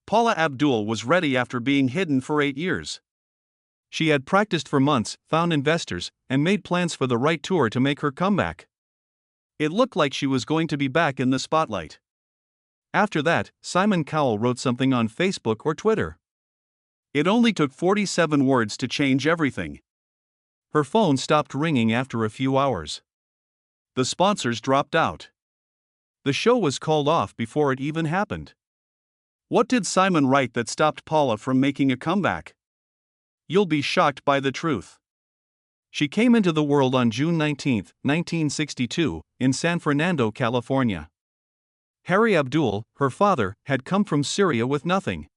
Paula Abdul was ready after being hidden for 8 years. She had practiced for months, found investors, and made plans for the right tour to make her comeback. It looked like she was going to be back in the spotlight. After that, Simon Cowell wrote something on Facebook or Twitter. It only took 47 words to change everything. Her phone stopped ringing after a few hours. The sponsors dropped out. The show was called off before it even happened. What did Simon write that stopped Paula from making a comeback? You'll be shocked by the truth. She came into the world on June 19, 1962, in San Fernando, California. Harry Abdul, her father, had come from Syria with nothing.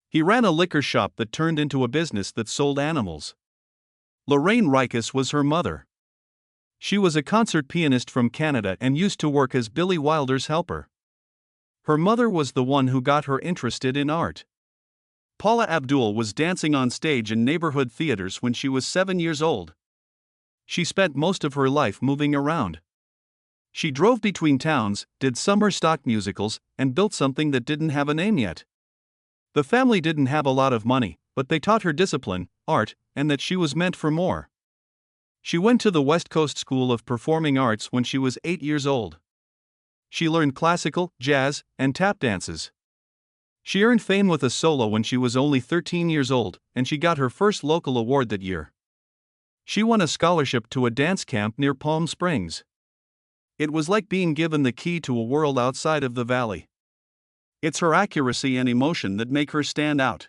He ran a liquor shop that turned into a business that sold animals. Lorraine Rikus was her mother. She was a concert pianist from Canada and used to work as Billy Wilder's helper. Her mother was the one who got her interested in art. Paula Abdul was dancing on stage in neighborhood theaters when she was 7 years old. She spent most of her life moving around. She drove between towns, did summer stock musicals, and built something that didn't have a name yet. The family didn't have a lot of money, but they taught her discipline, art, and that she was meant for more. She went to the West Coast School of Performing Arts when she was 8 years old. She learned classical, jazz, and tap dances. She earned fame with a solo when she was only 13 years old, and she got her first local award that year. She won a scholarship to a dance camp near Palm Springs. It was like being given the key to a world outside of the valley. It's her accuracy and emotion that make her stand out.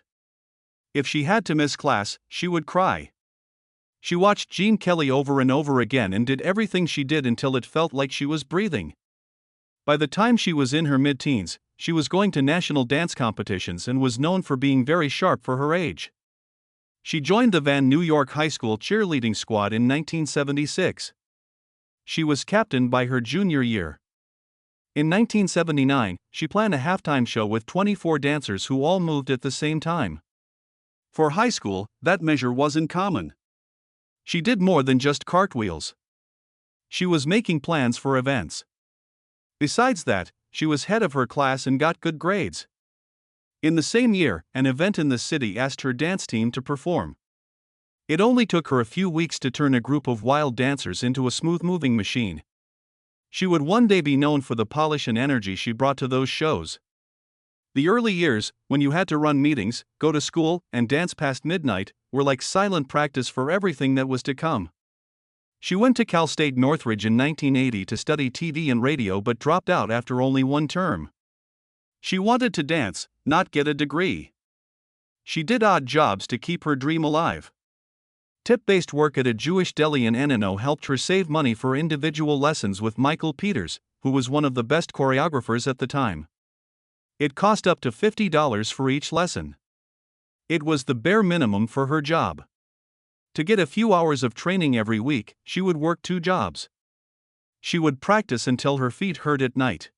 If she had to miss class, she would cry. She watched Gene Kelly over and over again and did everything she did until it felt like she was breathing. By the time she was in her mid-teens, she was going to national dance competitions and was known for being very sharp for her age. She joined the Van New York High School cheerleading squad in 1976. She was captained by her junior year. In 1979, she planned a halftime show with 24 dancers who all moved at the same time. For high school, that measure wasn't common. She did more than just cartwheels. She was making plans for events. Besides that, she was head of her class and got good grades. In the same year, an event in the city asked her dance team to perform. It only took her a few weeks to turn a group of wild dancers into a smooth-moving machine. She would one day be known for the polish and energy she brought to those shows. The early years, when you had to run meetings, go to school, and dance past midnight, were like silent practice for everything that was to come. She went to Cal State Northridge in 1980 to study TV and radio but dropped out after only one term. She wanted to dance, not get a degree. She did odd jobs to keep her dream alive. Tip-based work at a Jewish deli in Enino helped her save money for individual lessons with Michael Peters, who was one of the best choreographers at the time. It cost up to $50 for each lesson. It was the bare minimum for her job. To get a few hours of training every week, she would work 2 jobs. She would practice until her feet hurt at night.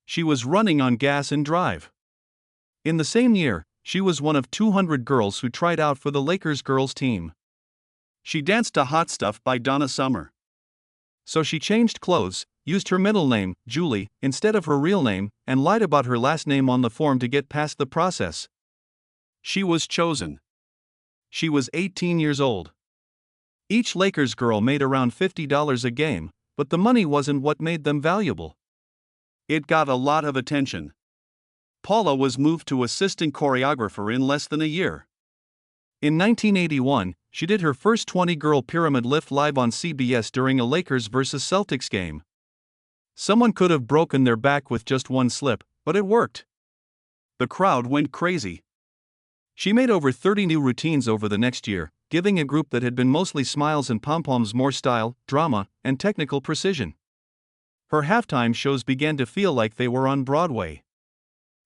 She was running on gas and drive. In the same year, she was one of 200 girls who tried out for the Lakers girls team. She danced to Hot Stuff by Donna Summer. So she changed clothes, used her middle name, Julie, instead of her real name, and lied about her last name on the form to get past the process. She was chosen. She was 18 years old. Each Lakers girl made around $50 a game, but the money wasn't what made them valuable. It got a lot of attention. Paula was moved to assistant choreographer in less than a year. In 1981, she did her first 20-girl pyramid lift live on CBS during a Lakers vs. Celtics game. Someone could have broken their back with just one slip, but it worked. The crowd went crazy. She made over 30 new routines over the next year, giving a group that had been mostly smiles and pom-poms more style, drama, and technical precision. Her halftime shows began to feel like they were on Broadway.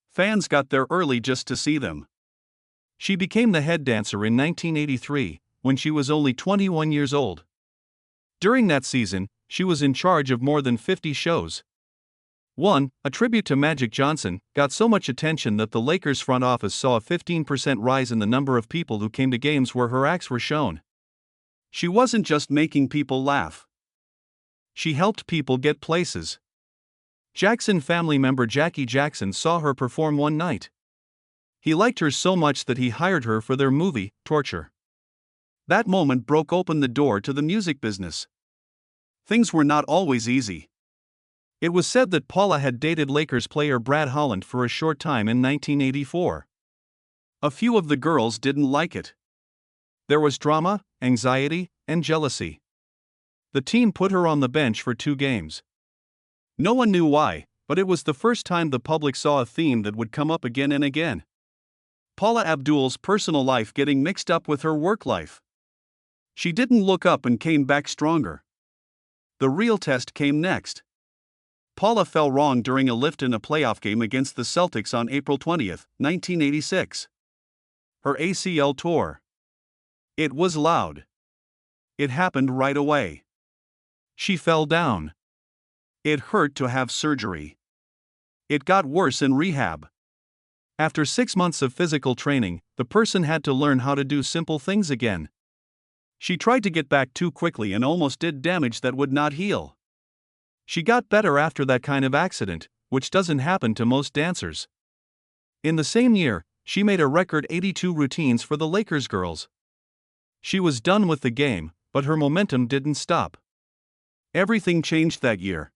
Fans got there early just to see them. She became the head dancer in 1983, when she was only 21 years old. During that season, she was in charge of more than 50 shows. One, a tribute to Magic Johnson, got so much attention that the Lakers front office saw a 15% rise in the number of people who came to games where her acts were shown. She wasn't just making people laugh. She helped people get places. Jackson family member Jackie Jackson saw her perform one night. He liked her so much that he hired her for their movie, Torture. That moment broke open the door to the music business. Things were not always easy. It was said that Paula had dated Lakers player Brad Holland for a short time in 1984. A few of the girls didn't like it. There was drama, anxiety, and jealousy. The team put her on the bench for 2 games. No one knew why, but it was the first time the public saw a theme that would come up again and again. Paula Abdul's personal life getting mixed up with her work life. She didn't look up and came back stronger. The real test came next. Paula fell wrong during a lift in a playoff game against the Celtics on April 20, 1986. Her ACL tore. It was loud. It happened right away. She fell down. It hurt to have surgery. It got worse in rehab. After 6 months of physical training, the person had to learn how to do simple things again. She tried to get back too quickly and almost did damage that would not heal. She got better after that kind of accident, which doesn't happen to most dancers. In the same year, she made a record 82 routines for the Lakers girls. She was done with the game, but her momentum didn't stop. Everything changed that year.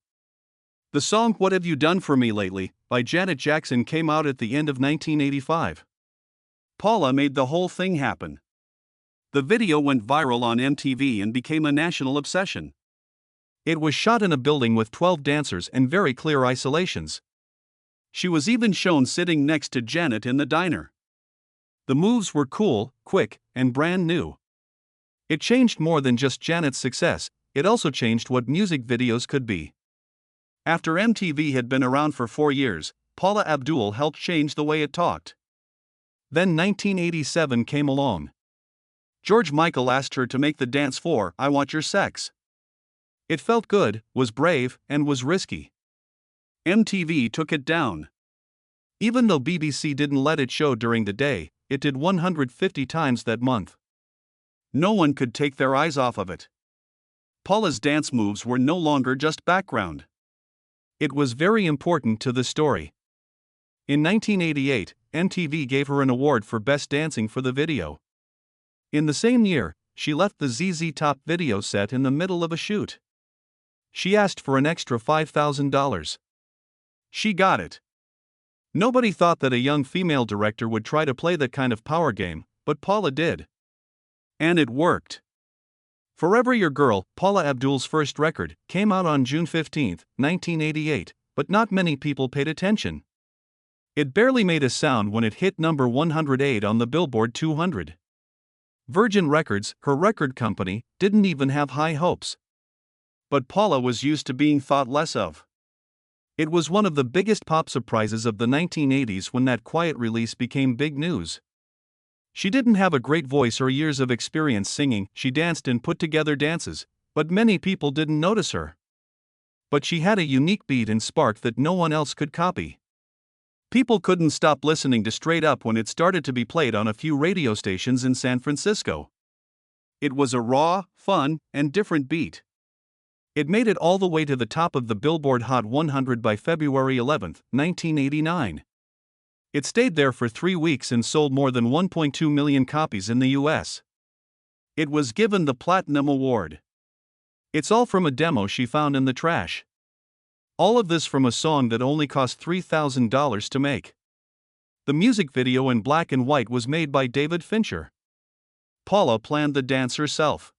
The song What Have You Done For Me Lately by Janet Jackson came out at the end of 1985. Paula made the whole thing happen. The video went viral on MTV and became a national obsession. It was shot in a building with 12 dancers and very clear isolations. She was even shown sitting next to Janet in the diner. The moves were cool, quick, and brand new. It changed more than just Janet's success, it also changed what music videos could be. After MTV had been around for 4 years, Paula Abdul helped change the way it talked. Then 1987 came along. George Michael asked her to make the dance for I Want Your Sex. It felt good, was brave, and was risky. MTV took it down. Even though BBC didn't let it show during the day, it did 150 times that month. No one could take their eyes off of it. Paula's dance moves were no longer just background. It was very important to the story. In 1988, MTV gave her an award for Best Dancing for the video. In the same year, she left the ZZ Top video set in the middle of a shoot. She asked for an extra $5,000. She got it. Nobody thought that a young female director would try to play that kind of power game, but Paula did. And it worked. Forever Your Girl, Paula Abdul's first record, came out on June 15, 1988, but not many people paid attention. It barely made a sound when it hit number 108 on the Billboard 200. Virgin Records, her record company, didn't even have high hopes. But Paula was used to being thought less of. It was one of the biggest pop surprises of the 1980s when that quiet release became big news. She didn't have a great voice or years of experience singing, she danced and put together dances, but many people didn't notice her. But she had a unique beat and spark that no one else could copy. People couldn't stop listening to Straight Up when it started to be played on a few radio stations in San Francisco. It was a raw, fun, and different beat. It made it all the way to the top of the Billboard Hot 100 by February 11, 1989. It stayed there for 3 weeks and sold more than 1.2 million copies in the US. It was given the Platinum Award. It's all from a demo she found in the trash. All of this from a song that only cost $3,000 to make. The music video in black and white was made by David Fincher. Paula planned the dance herself.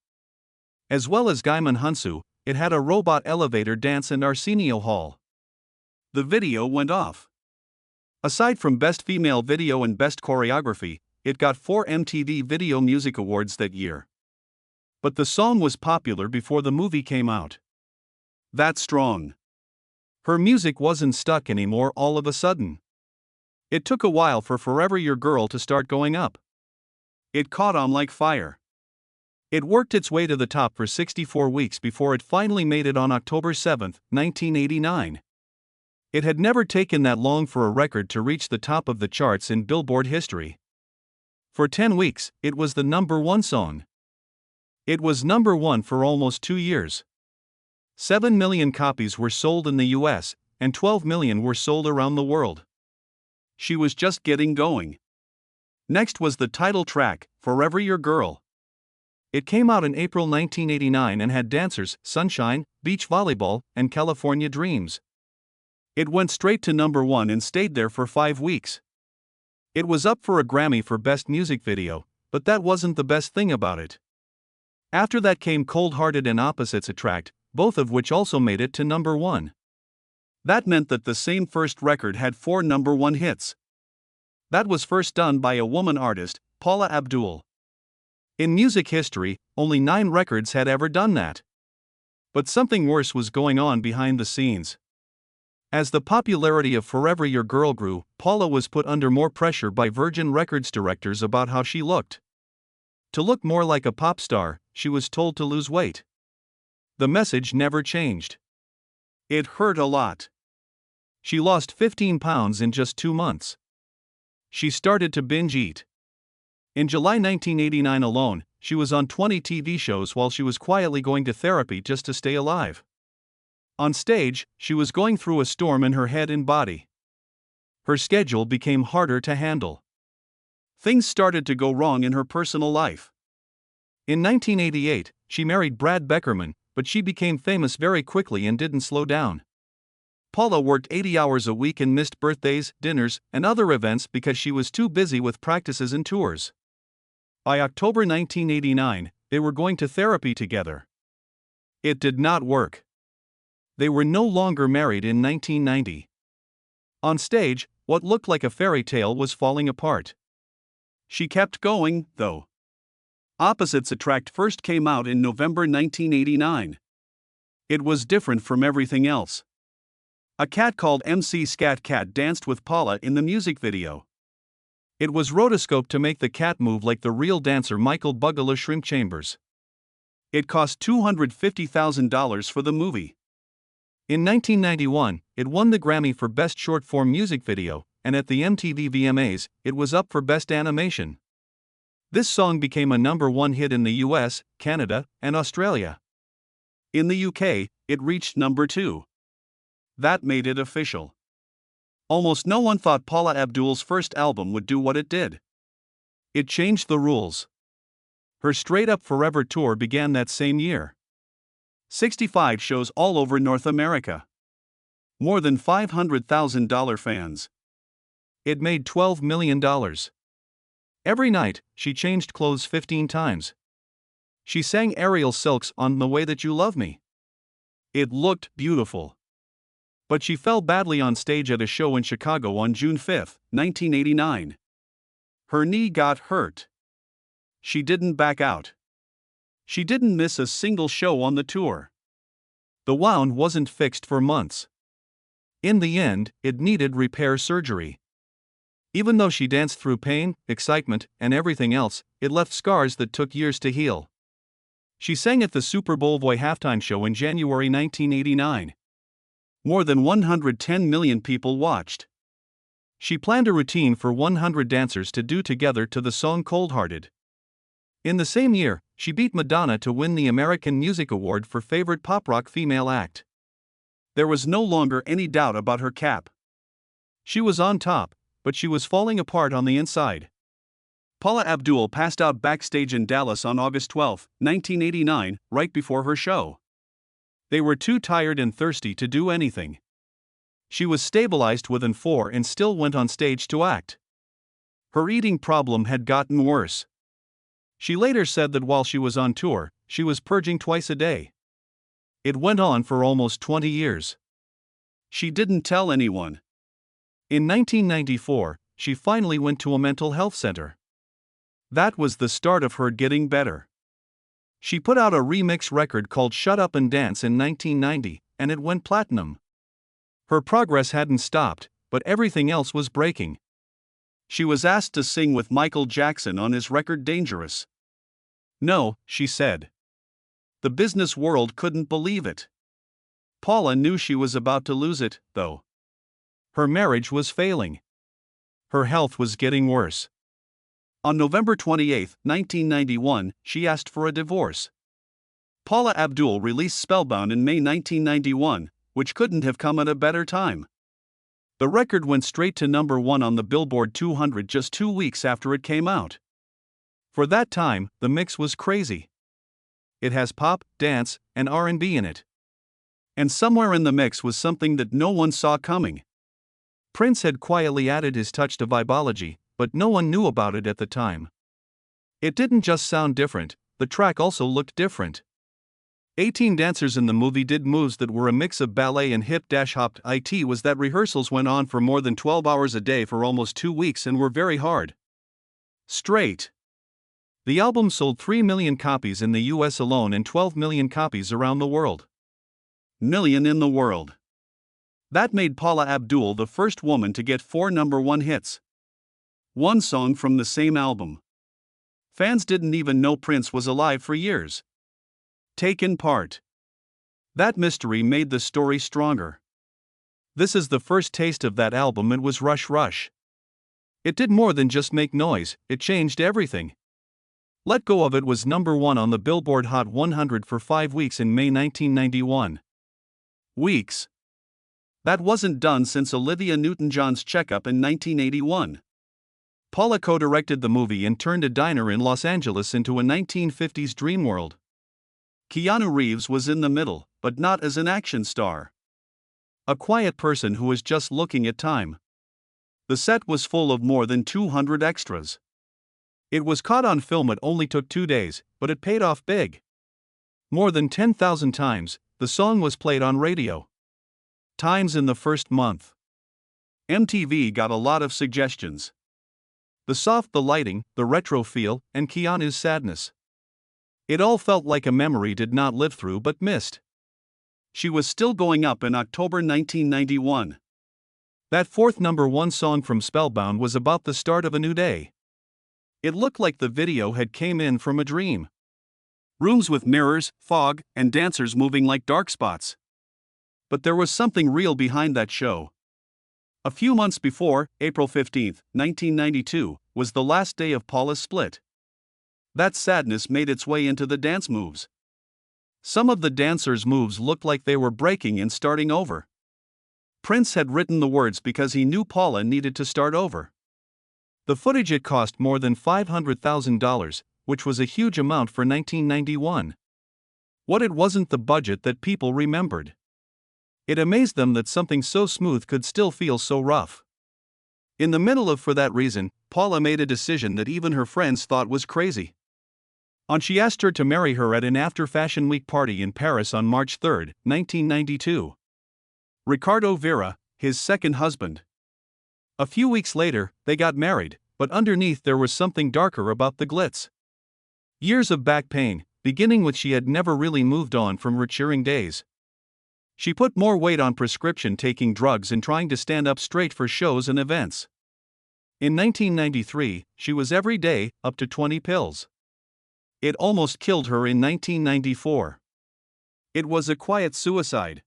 As well as Gaiman Hunsu, it had a robot elevator dance in Arsenio Hall. The video went off. Aside from Best Female Video and Best Choreography, it got 4 MTV Video Music Awards that year. But the song was popular before the movie came out. That's strong. Her music wasn't stuck anymore all of a sudden. It took a while for Forever Your Girl to start going up. It caught on like fire. It worked its way to the top for 64 weeks before it finally made it on October 7, 1989. It had never taken that long for a record to reach the top of the charts in Billboard history. For 10 weeks, it was the number 1 song. It was number 1 for almost 2 years. 7 million copies were sold in the US, and 12 million were sold around the world. She was just getting going. Next was the title track, Forever Your Girl. It came out in April 1989 and had dancers, Sunshine, Beach Volleyball, and California Dreams. It went straight to number 1 and stayed there for 5 weeks. It was up for a Grammy for Best Music Video, but that wasn't the best thing about it. After that came Cold Hearted and Opposites Attract, both of which also made it to number 1. That meant that the same first record had 4 number 1 hits. That was first done by a woman artist, Paula Abdul. In music history, only 9 records had ever done that. But something worse was going on behind the scenes. As the popularity of Forever Your Girl grew, Paula was put under more pressure by Virgin Records directors about how she looked. To look more like a pop star, she was told to lose weight. The message never changed. It hurt a lot. She lost 15 pounds in just 2 months. She started to binge eat. In July 1989 alone, she was on 20 TV shows while she was quietly going to therapy just to stay alive. On stage, she was going through a storm in her head and body. Her schedule became harder to handle. Things started to go wrong in her personal life. In 1988, she married Brad Beckerman, but she became famous very quickly and didn't slow down. Paula worked 80 hours a week and missed birthdays, dinners, and other events because she was too busy with practices and tours. By October 1989, they were going to therapy together. It did not work. They were no longer married in 1990. On stage, what looked like a fairy tale was falling apart. She kept going, though. Opposites Attract first came out in November 1989. It was different from everything else. A cat called MC Scat Cat danced with Paula in the music video. It was rotoscoped to make the cat move like the real dancer Michael Bugala Shrimp Chambers. It cost $250,000 for the movie. In 1991, it won the Grammy for Best Short-Form Music Video, and at the MTV VMAs, it was up for Best Animation. This song became a number 1 hit in the US, Canada, and Australia. In the UK, it reached number 2. That made it official. Almost no one thought Paula Abdul's first album would do what it did. It changed the rules. Her Straight Up Forever tour began that same year. 65 shows all over North America. More than $500,000 fans. It made $12 million. Every night, she changed clothes 15 times. She sang Ariel Silks on The Way That You Love Me. It looked beautiful. But she fell badly on stage at a show in Chicago on June 5, 1989. Her knee got hurt. She didn't back out. She didn't miss a single show on the tour. The wound wasn't fixed for months. In the end, it needed repair surgery. Even though she danced through pain, excitement, and everything else, it left scars that took years to heal. She sang at the Super Bowl Boy halftime show in January 1989. More than 110 million people watched. She planned a routine for 100 dancers to do together to the song Cold Hearted. In the same year, she beat Madonna to win the American Music Award for Favorite Pop Rock Female Act. There was no longer any doubt about her cap. She was on top, but she was falling apart on the inside. Paula Abdul passed out backstage in Dallas on August 12, 1989, right before her show. They were too tired and thirsty to do anything. She was stabilized within 4 and still went on stage to act. Her eating problem had gotten worse. She later said that while she was on tour, she was purging twice a day. It went on for almost 20 years. She didn't tell anyone. In 1994, she finally went to a mental health center. That was the start of her getting better. She put out a remix record called Shut Up and Dance in 1990, and it went platinum. Her progress hadn't stopped, but everything else was breaking. She was asked to sing with Michael Jackson on his record Dangerous. No, she said. The business world couldn't believe it. Paula knew she was about to lose it, though. Her marriage was failing. Her health was getting worse. On November 28, 1991, she asked for a divorce. Paula Abdul released Spellbound in May 1991, which couldn't have come at a better time. The record went straight to number 1 on the Billboard 200 just 2 weeks after it came out. For that time, the mix was crazy. It has pop, dance, and R&B in it. And somewhere in the mix was something that no one saw coming. Prince had quietly added his touch to Vibology, but no one knew about it at the time. It didn't just sound different, the track also looked different. 18 dancers in the movie did moves that were a mix of ballet and hip-hopped. It was that rehearsals went on for more than 12 hours a day for almost 2 weeks and were very hard. Straight. The album sold 3 million copies in the US alone and 12 million copies around the world. Million in the world. That made Paula Abdul the first woman to get 4 number 1 hits. One song from the same album. Fans didn't even know Prince was alive for years. Taken part. That mystery made the story stronger. This is the first taste of that album. It was Rush Rush. It did more than just make noise, it changed everything. Let Go of It was number 1 on the Billboard Hot 100 for 5 weeks in May 1991. Weeks. That wasn't done since Olivia Newton-John's Checkup in 1981. Paula co-directed the movie and turned a diner in Los Angeles into a 1950s dream world. Keanu Reeves was in the middle, but not as an action star. A quiet person who was just looking at time. The set was full of more than 200 extras. It was caught on film. It only took 2 days, but it paid off big. More than 10,000 times, the song was played on radio. Times in the first month. MTV got a lot of suggestions. The lighting, the retro feel, and Keanu's sadness. It all felt like a memory did not live through but missed. She was still going up in October 1991. That 4th number 1 song from Spellbound was about the start of a new day. It looked like the video had came in from a dream. Rooms with mirrors, fog, and dancers moving like dark spots. But there was something real behind that show. A few months before, April 15, 1992, was the last day of Paula's split. That sadness made its way into the dance moves. Some of the dancers' moves looked like they were breaking and starting over. Prince had written the words because he knew Paula needed to start over. The footage it cost more than $500,000, which was a huge amount for 1991. What it wasn't the budget that people remembered. It amazed them that something so smooth could still feel so rough. In the middle of For That Reason, Paula made a decision that even her friends thought was crazy. She asked her to marry her at an after Fashion Week party in Paris on March 3, 1992. Ricardo Vera, his second husband. A few weeks later, they got married, but underneath there was something darker about the glitz. Years of back pain, beginning with she had never really moved on from her cheering days. She put more weight on prescription taking drugs and trying to stand up straight for shows and events. In 1993, she was every day, up to 20 pills. It almost killed her in 1994. It was a quiet suicide.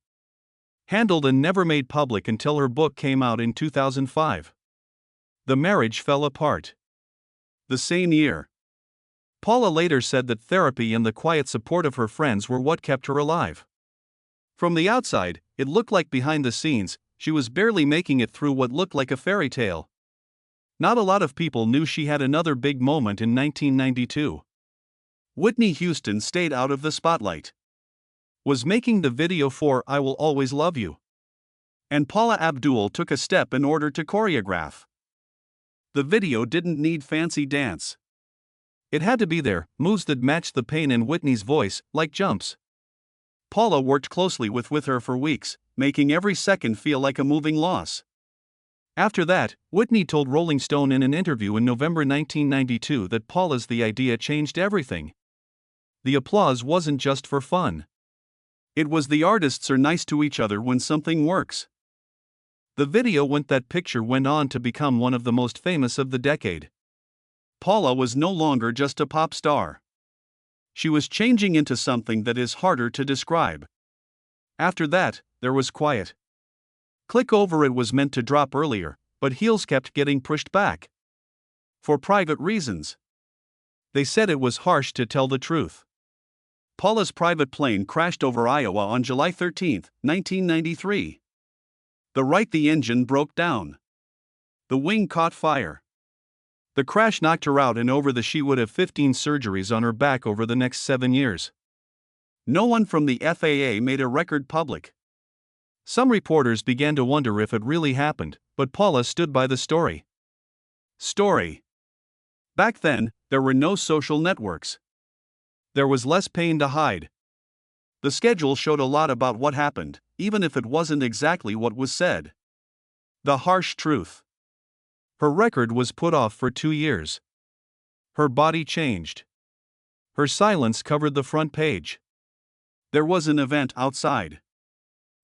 Handled and never made public until her book came out in 2005. The marriage fell apart. The same year. Paula later said that therapy and the quiet support of her friends were what kept her alive. From the outside, it looked like behind the scenes, she was barely making it through what looked like a fairy tale. Not a lot of people knew she had another big moment in 1992. Whitney Houston stayed out of the spotlight. Was making the video for I Will Always Love You. And Paula Abdul took a step in order to choreograph. The video didn't need fancy dance. It had to be there, moves that matched the pain in Whitney's voice, like jumps. Paula worked closely with her for weeks, making every second feel like a moving loss. After that, Whitney told Rolling Stone in an interview in November 1992 that Paula's The Idea changed everything. The applause wasn't just for fun. It was the artists are nice to each other when something works. The video that picture went on to become one of the most famous of the decade. Paula was no longer just a pop star. She was changing into something that is harder to describe. After that, there was quiet. Click Over It was meant to drop earlier, but Heels kept getting pushed back. For private reasons. They said it was harsh to tell the truth. Paula's private plane crashed over Iowa on July 13, 1993. The engine broke down. The wing caught fire. The crash knocked her out, and she would have 15 surgeries on her back over the next 7 years. No one from the FAA made a record public. Some reporters began to wonder if it really happened, but Paula stood by the story. Back then, there were no social networks. There was less pain to hide. The schedule showed a lot about what happened, even if it wasn't exactly what was said. The harsh truth. Her record was put off for 2 years. Her body changed. Her silence covered the front page. There was an event outside.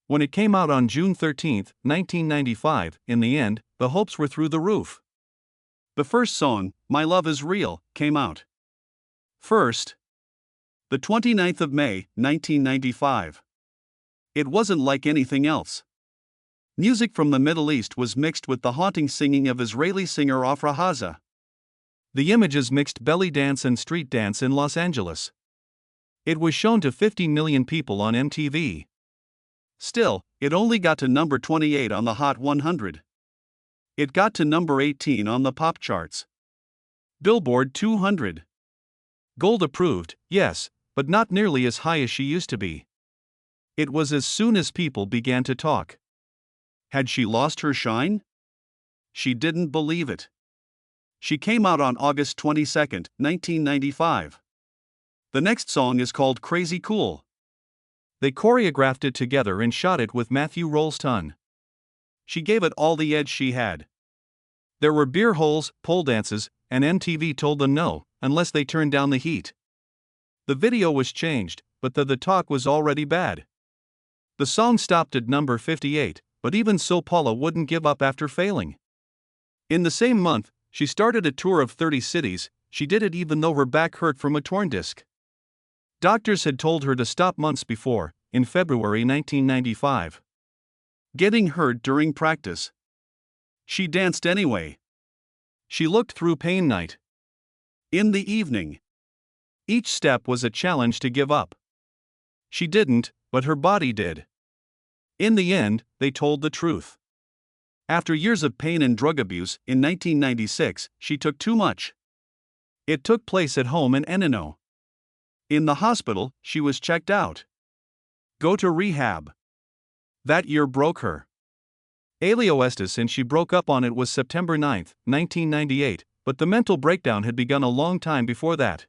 When it came out on June 13, 1995, in the end, the hopes were through the roof. The first song, My Love Is Real, came out. First, the 29th of May, 1995. It wasn't like anything else. Music from the Middle East was mixed with the haunting singing of Israeli singer Afra Haza. The images mixed belly dance and street dance in Los Angeles. It was shown to 50 million people on MTV. Still, it only got to number 28 on the Hot 100. It got to number 18 on the pop charts. Billboard 200. Gold approved, yes, but not nearly as high as she used to be. It was as soon as people began to talk. Had she lost her shine? She didn't believe it. She came out on August 22, 1995. The next song is called Crazy Cool. They choreographed it together and shot it with Matthew Rolston. She gave it all the edge she had. There were beer holes, pole dances, and MTV told them no, unless they turned down the heat. The video was changed, but the talk was already bad. The song stopped at number 58, but even so Paula wouldn't give up after failing. In the same month, she started a tour of 30 cities. She did it even though her back hurt from a torn disc. Doctors had told her to stop months before, in February 1995. Getting hurt during practice. She danced anyway. She looked through pain night. In the evening. Each step was a challenge to give up. She didn't, but her body did. In the end, they told the truth. After years of pain and drug abuse, in 1996, she took too much. It took place at home in Enino. In the hospital, she was checked out. Go to rehab. That year broke her. Elio Estes and she broke up on it was September 9, 1998, but the mental breakdown had begun a long time before that.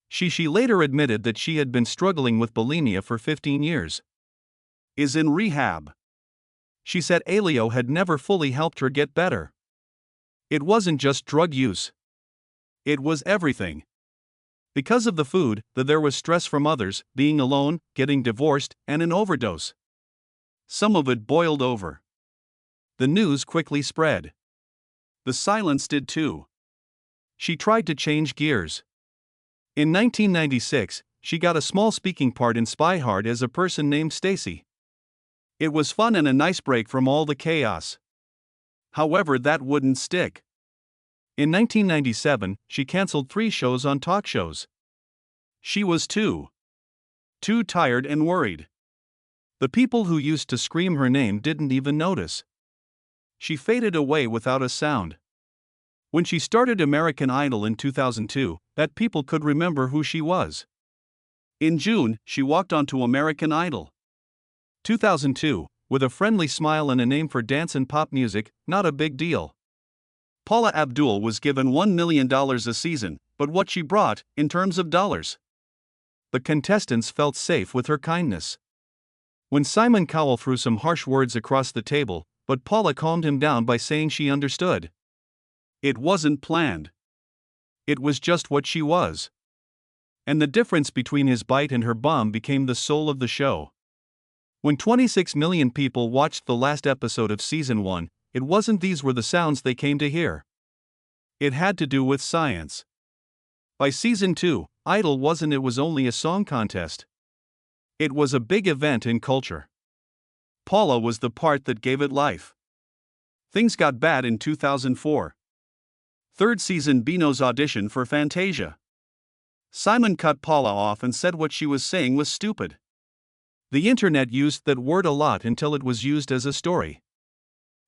She later admitted that she had been struggling with bulimia for 15 years. Is in rehab. She said Elio had never fully helped her get better. It wasn't just drug use. It was everything. Because of the food, there was stress from others, being alone, getting divorced, and an overdose. Some of it boiled over. The news quickly spread. The silence did too. She tried to change gears. In 1996, she got a small speaking part in Spy Hard as a person named Stacy. It was fun and a nice break from all the chaos. However, that wouldn't stick. In 1997, she canceled 3 shows on talk shows. She was too tired and worried. The people who used to scream her name didn't even notice. She faded away without a sound. When she started American Idol in 2002, that people could remember who she was. In June, she walked onto American Idol. 2002, with a friendly smile and a name for dance and pop music, not a big deal. Paula Abdul was given $1 million a season, but what she brought, in terms of dollars? The contestants felt safe with her kindness. When Simon Cowell threw some harsh words across the table, but Paula calmed him down by saying she understood. It wasn't planned. It was just what she was. And the difference between his bite and her bomb became the soul of the show. When 26 million people watched the last episode of Season 1, it wasn't these were the sounds they came to hear. It had to do with science. By Season 2, Idol it was only a song contest. It was a big event in culture. Paula was the part that gave it life. Things got bad in 2004. Third season Bino's audition for Fantasia. Simon cut Paula off and said what she was saying was stupid. The internet used that word a lot until it was used as a story.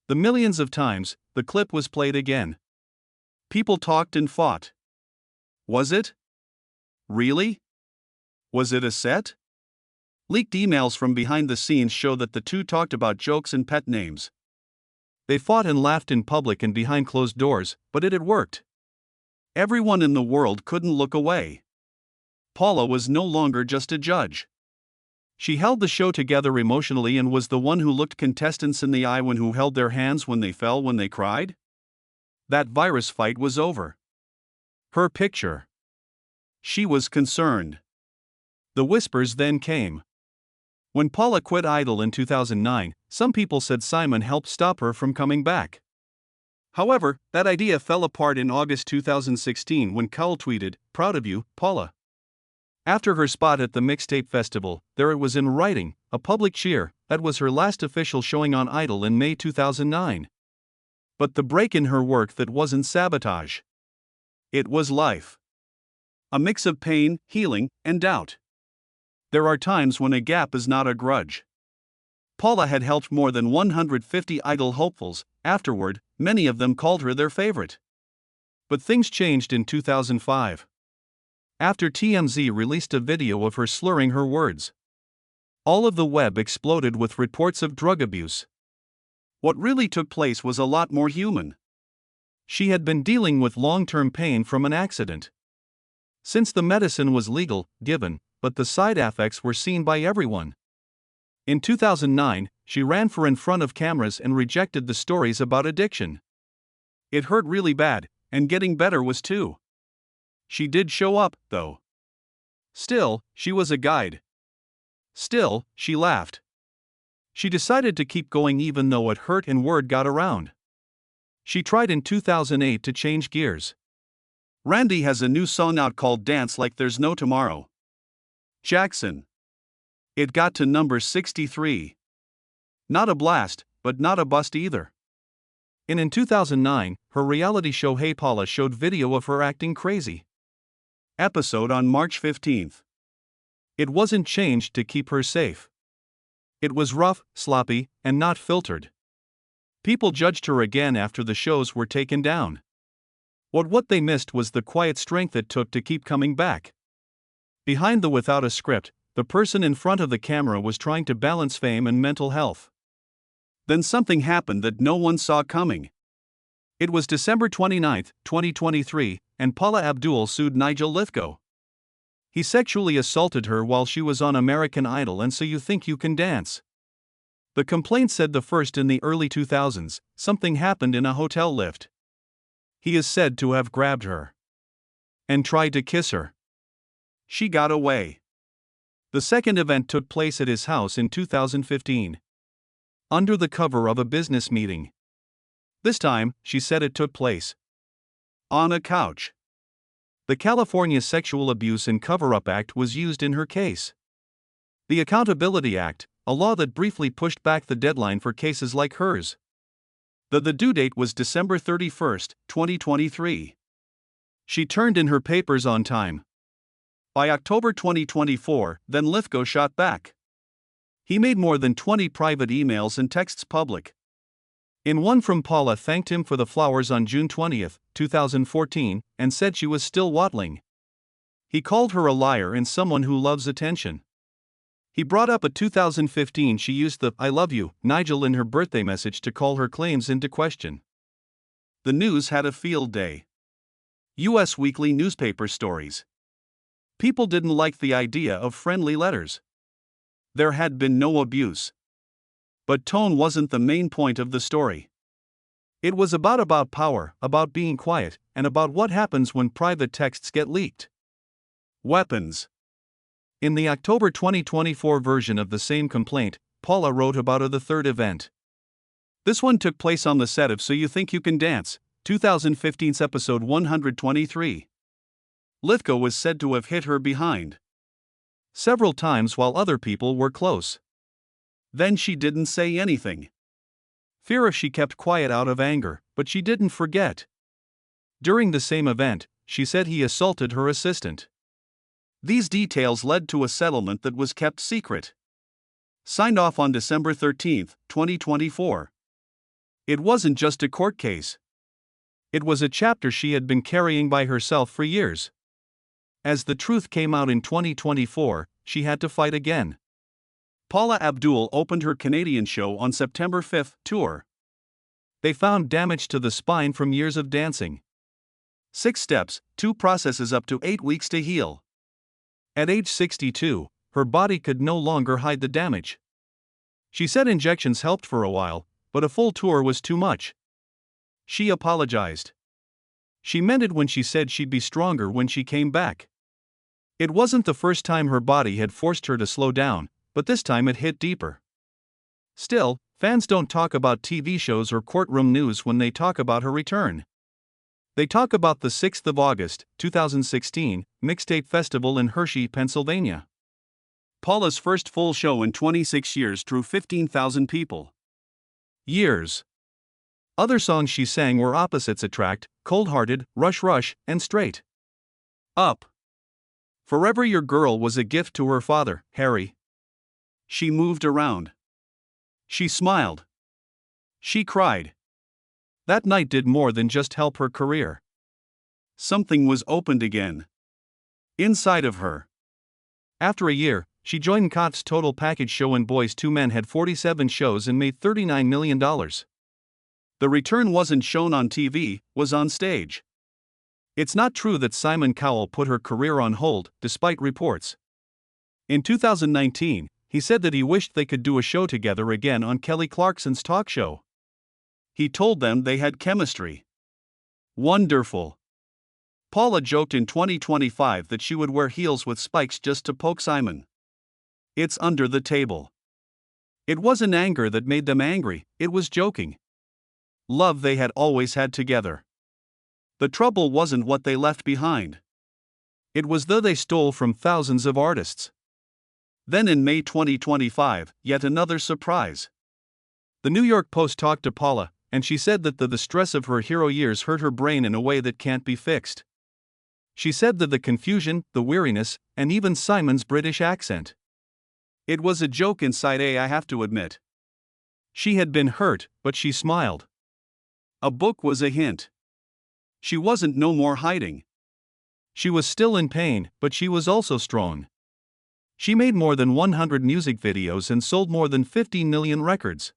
The millions of times the clip was played again. People talked and fought. Was it? Really? Was it a set? Leaked emails from behind the scenes show that the two talked about jokes and pet names. They fought and laughed in public and behind closed doors, but it had worked. Everyone in the world couldn't look away. Paula was no longer just a judge. She held the show together emotionally and was the one who looked contestants in the eye when who held their hands when they fell, when they cried. That virus fight was over. Her picture. She was concerned. The whispers then came. When Paula quit Idol in 2009, some people said Simon helped stop her from coming back. However, that idea fell apart in August 2016 when Cowell tweeted, "Proud of you, Paula." After her spot at the Mixtape Festival, there it was in writing, a public cheer. That was her last official showing on Idol in May 2009. But the break in her work, that wasn't sabotage. It was life. A mix of pain, healing, and doubt. There are times when a gap is not a grudge. Paula had helped more than 150 Idol hopefuls. Afterward, many of them called her their favorite. But things changed in 2005. After TMZ released a video of her slurring her words. All of the web exploded with reports of drug abuse. What really took place was a lot more human. She had been dealing with long-term pain from an accident. Since the medicine was legal, given, but the side effects were seen by everyone. In 2009, she ran for in front of cameras and rejected the stories about addiction. It hurt really bad, and getting better was too. She did show up, though. Still, she was a guide. Still, she laughed. She decided to keep going even though it hurt and word got around. She tried in 2008 to change gears. Randy has a new song out called Dance Like There's No Tomorrow. Jackson. It got to number 63. Not a blast, but not a bust either. In 2009, her reality show Hey Paula showed video of her acting crazy. Episode on March 15. It wasn't changed to keep her safe. It was rough, sloppy, and not filtered. People judged her again after the shows were taken down. What they missed was the quiet strength it took to keep coming back. Behind the without a script, the person in front of the camera was trying to balance fame and mental health. Then something happened that no one saw coming. It was December 29, 2023, and Paula Abdul sued Nigel Lithgow. He sexually assaulted her while she was on American Idol and So You Think You Can Dance. The complaint said the first in the early 2000s, something happened in a hotel lift. He is said to have grabbed her and tried to kiss her. She got away. The second event took place at his house in 2015. Under the cover of a business meeting. This time, she said it took place on a couch. The California Sexual Abuse and Cover-Up Act was used in her case. The Accountability Act, a law that briefly pushed back the deadline for cases like hers. The due date was December 31, 2023. She turned in her papers on time. By October 2024, then Lithgow shot back. He made more than 20 private emails and texts public. In one from Paula thanked him for the flowers on June 20, 2014, and said she was still waddling. He called her a liar and someone who loves attention. He brought up a 2015 she used the "I love you" Nigel in her birthday message to call her claims into question. The news had a field day. U.S. weekly newspaper stories. People didn't like the idea of friendly letters. There had been no abuse. But tone wasn't the main point of the story. It was about power, about being quiet, and about what happens when private texts get leaked. Weapons. In the October 2024 version of the same complaint, Paula wrote about the third event. This one took place on the set of So You Think You Can Dance, 2015's episode 123. Lithgow was said to have hit her behind several times while other people were close. Then she didn't say anything. Fear if she kept quiet out of anger, but she didn't forget. During the same event, she said he assaulted her assistant. These details led to a settlement that was kept secret. Signed off on December 13, 2024. It wasn't just a court case. It was a chapter she had been carrying by herself for years. As the truth came out in 2024, she had to fight again. Paula Abdul opened her Canadian show on September 5 tour. They found damage to the spine from years of dancing. 6 steps, 2 processes up to 8 weeks to heal. At age 62, her body could no longer hide the damage. She said injections helped for a while, but a full tour was too much. She apologized. She meant it when she said she'd be stronger when she came back. It wasn't the first time her body had forced her to slow down, but this time it hit deeper. Still, fans don't talk about TV shows or courtroom news when they talk about her return. They talk about the 6th of August, 2016, Mixtape Festival in Hershey, Pennsylvania. Paula's first full show in 26 years drew 15,000 people. Years. Other songs she sang were Opposites Attract, Cold-Hearted, Rush Rush, and Straight Up. Forever Your Girl was a gift to her father, Harry. She moved around. She smiled. She cried. That night did more than just help her career. Something was opened again. Inside of her. After a year, she joined Cowell's Total Package show and Boys II Men had 47 shows and made $39 million. The return wasn't shown on TV, was on stage. It's not true that Simon Cowell put her career on hold, despite reports. In 2019, he said that he wished they could do a show together again on Kelly Clarkson's talk show. He told them they had chemistry. Wonderful. Paula joked in 2025 that she would wear heels with spikes just to poke Simon. It's under the table. It wasn't anger that made them angry, it was joking. Love they had always had together. The trouble wasn't what they left behind. It was the they stole from thousands of artists. Then in May 2025, yet another surprise. The New York Post talked to Paula, and she said that the stress of her hero years hurt her brain in a way that can't be fixed. She said that the confusion, the weariness, and even Simon's British accent. It was a joke inside I have to admit. She had been hurt, but she smiled. A book was a hint. She wasn't no more hiding. She was still in pain, but she was also strong. She made more than 100 music videos and sold more than 15 million records.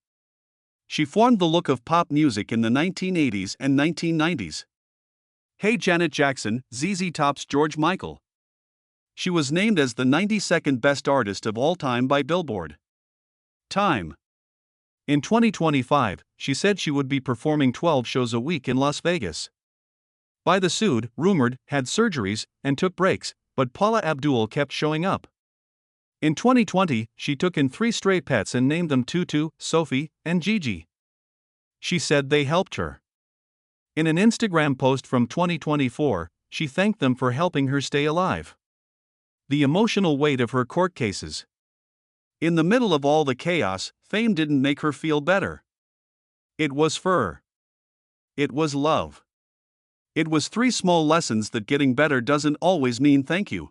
She formed the look of pop music in the 1980s and 1990s. Hey Janet Jackson, ZZ Top's George Michael. She was named as the 92nd best artist of all time by Billboard. Time. In 2025, she said she would be performing 12 shows a week in Las Vegas. By the sued, rumored, had surgeries, and took breaks, but Paula Abdul kept showing up. In 2020, she took in 3 stray pets and named them Tutu, Sophie, and Gigi. She said they helped her. In an Instagram post from 2024, she thanked them for helping her stay alive. The emotional weight of her court cases. In the middle of all the chaos, fame didn't make her feel better. It was fur. It was love. It was 3 small lessons that getting better doesn't always mean thank you.